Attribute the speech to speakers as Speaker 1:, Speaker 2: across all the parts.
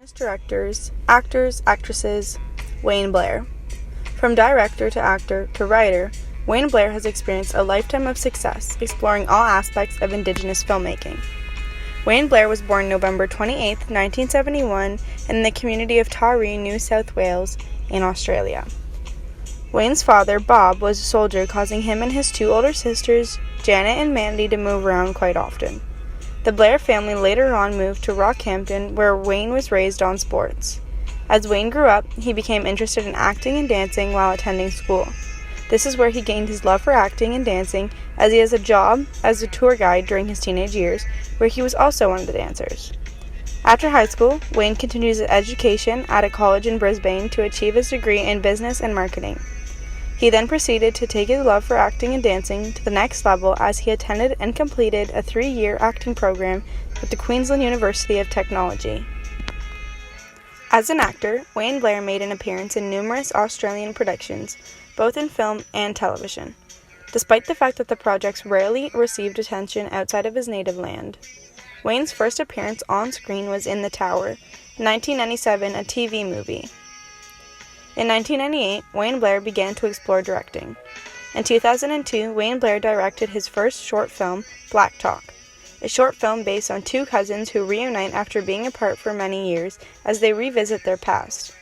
Speaker 1: Directors, actors, actresses, Wayne Blair. From director to actor to writer, Wayne Blair has experienced a lifetime of success exploring all aspects of Indigenous filmmaking. Wayne Blair was born November 28, 1971, in the community of Taree, New South Wales, in Australia. Wayne's father, Bob, was a soldier, causing him and his two older sisters, Janet and Mandy, to move around quite often. The Blair family later on moved to Rockhampton, where Wayne was raised on sports. As Wayne grew up, he became interested in acting and dancing while attending school. This is where he gained his love for acting and dancing, as he has a job as a tour guide during his teenage years, where he was also one of the dancers. After high school, Wayne continued his education at a college in Brisbane to achieve his degree in business and marketing. He then proceeded to take his love for acting and dancing to the next level as he attended and completed a 3-year acting program with the Queensland University of Technology. As an actor, Wayne Blair made an appearance in numerous Australian productions, both in film and television, despite the fact that the projects rarely received attention outside of his native land. Wayne's first appearance on screen was in The Tower, 1997, a TV movie. In 1998, Wayne Blair began to explore directing. In 2002, Wayne Blair directed his first short film, Black Talk, a short film based on two cousins who reunite after being apart for many years as they revisit their past.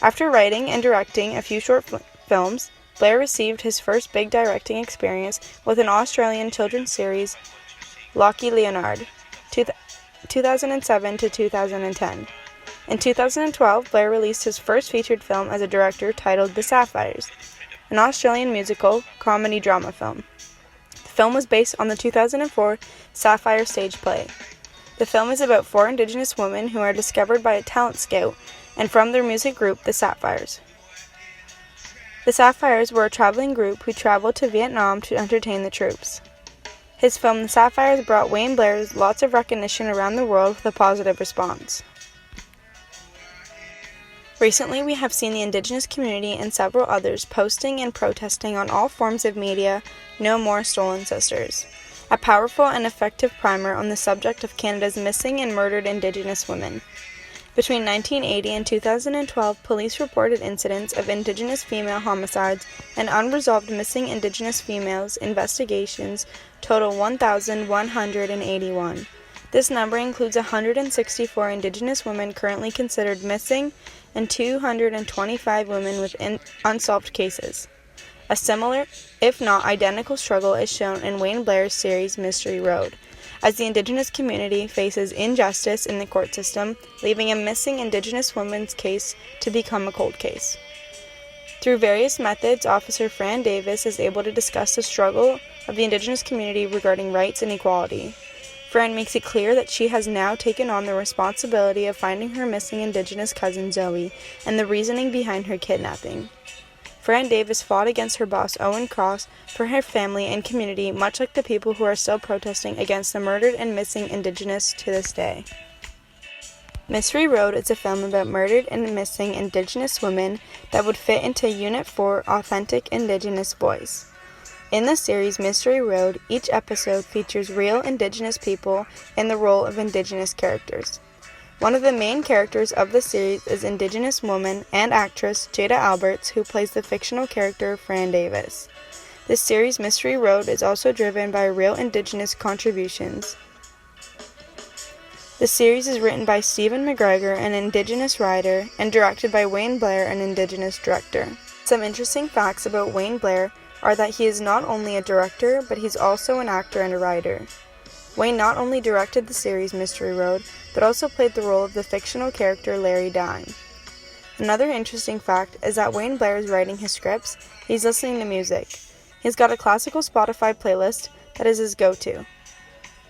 Speaker 1: After writing and directing a few short films, Blair received his first big directing experience with an Australian children's series, Lockie Leonard, 2007 to 2010. In 2012, Blair released his first featured film as a director titled The Sapphires, an Australian musical comedy drama film. The film was based on the 2004 Sapphire stage play. The film is about 4 Indigenous women who are discovered by a talent scout and from their music group, The Sapphires. The Sapphires were a traveling group who traveled to Vietnam to entertain the troops. His film, The Sapphires, brought Wayne Blair lots of recognition around the world with a positive response. Recently, we have seen the Indigenous community and several others posting and protesting on all forms of media, No More Stolen Sisters, a powerful and effective primer on the subject of Canada's missing and murdered Indigenous women. Between 1980 and 2012, police reported incidents of Indigenous female homicides and unresolved missing Indigenous females investigations total 1,181. This number includes 164 Indigenous women currently considered missing and 225 women with unsolved cases. A similar, if not identical, struggle is shown in Wayne Blair's series Mystery Road, as the Indigenous community faces injustice in the court system, leaving a missing Indigenous woman's case to become a cold case. Through various methods, Officer Fran Davis is able to discuss the struggle of the Indigenous community regarding rights and equality. Fran makes it clear that she has now taken on the responsibility of finding her missing Indigenous cousin Zoe and the reasoning behind her kidnapping. Fran Davis fought against her boss Owen Cross for her family and community, much like the people who are still protesting against the murdered and missing Indigenous to this day. Mystery Road is a film about murdered and missing Indigenous women that would fit into Unit 4 Authentic Indigenous Voice. In the series Mystery Road, each episode features real Indigenous people in the role of Indigenous characters. One of the main characters of the series is Indigenous woman and actress Jada Alberts, who plays the fictional character Fran Davis. This series Mystery Road is also driven by real Indigenous contributions. The series is written by Stephen McGregor, an Indigenous writer, and directed by Wayne Blair, an Indigenous director. Some interesting facts about Wayne Blair are that he is not only a director, but he's also an actor and a writer. Wayne not only directed the series Mystery Road, but also played the role of the fictional character Larry Dime. Another interesting fact is that Wayne Blair is writing his scripts, he's listening to music. He's got a classical Spotify playlist that is his go-to.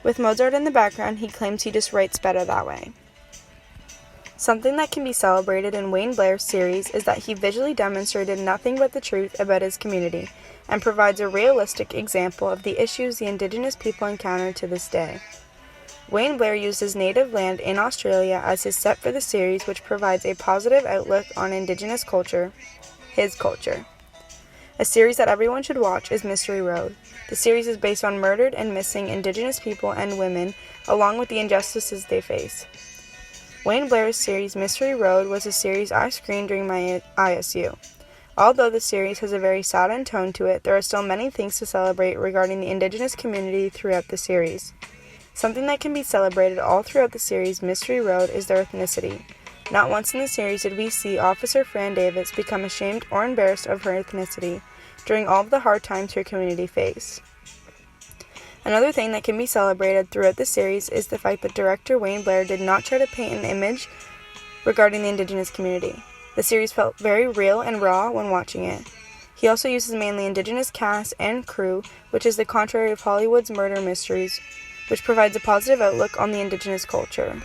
Speaker 1: With Mozart in the background, he claims he just writes better that way. Something that can be celebrated in Wayne Blair's series is that he visually demonstrated nothing but the truth about his community and provides a realistic example of the issues the Indigenous people encounter to this day. Wayne Blair used his native land in Australia as his set for the series, which provides a positive outlook on Indigenous culture, his culture. A series that everyone should watch is Mystery Road. The series is based on murdered and missing Indigenous people and women, along with the injustices they face. Wayne Blair's series Mystery Road was a series I screened during my ISU. Although the series has a very saddened tone to it, there are still many things to celebrate regarding the Indigenous community throughout the series. Something that can be celebrated all throughout the series Mystery Road is their ethnicity. Not once in the series did we see Officer Fran Davis become ashamed or embarrassed of her ethnicity during all of the hard times her community faced. Another thing that can be celebrated throughout the series is the fact that director Wayne Blair did not try to paint an image regarding the Indigenous community. The series felt very real and raw when watching it. He also uses mainly Indigenous cast and crew, which is the contrary of Hollywood's murder mysteries, which provides a positive outlook on the Indigenous culture.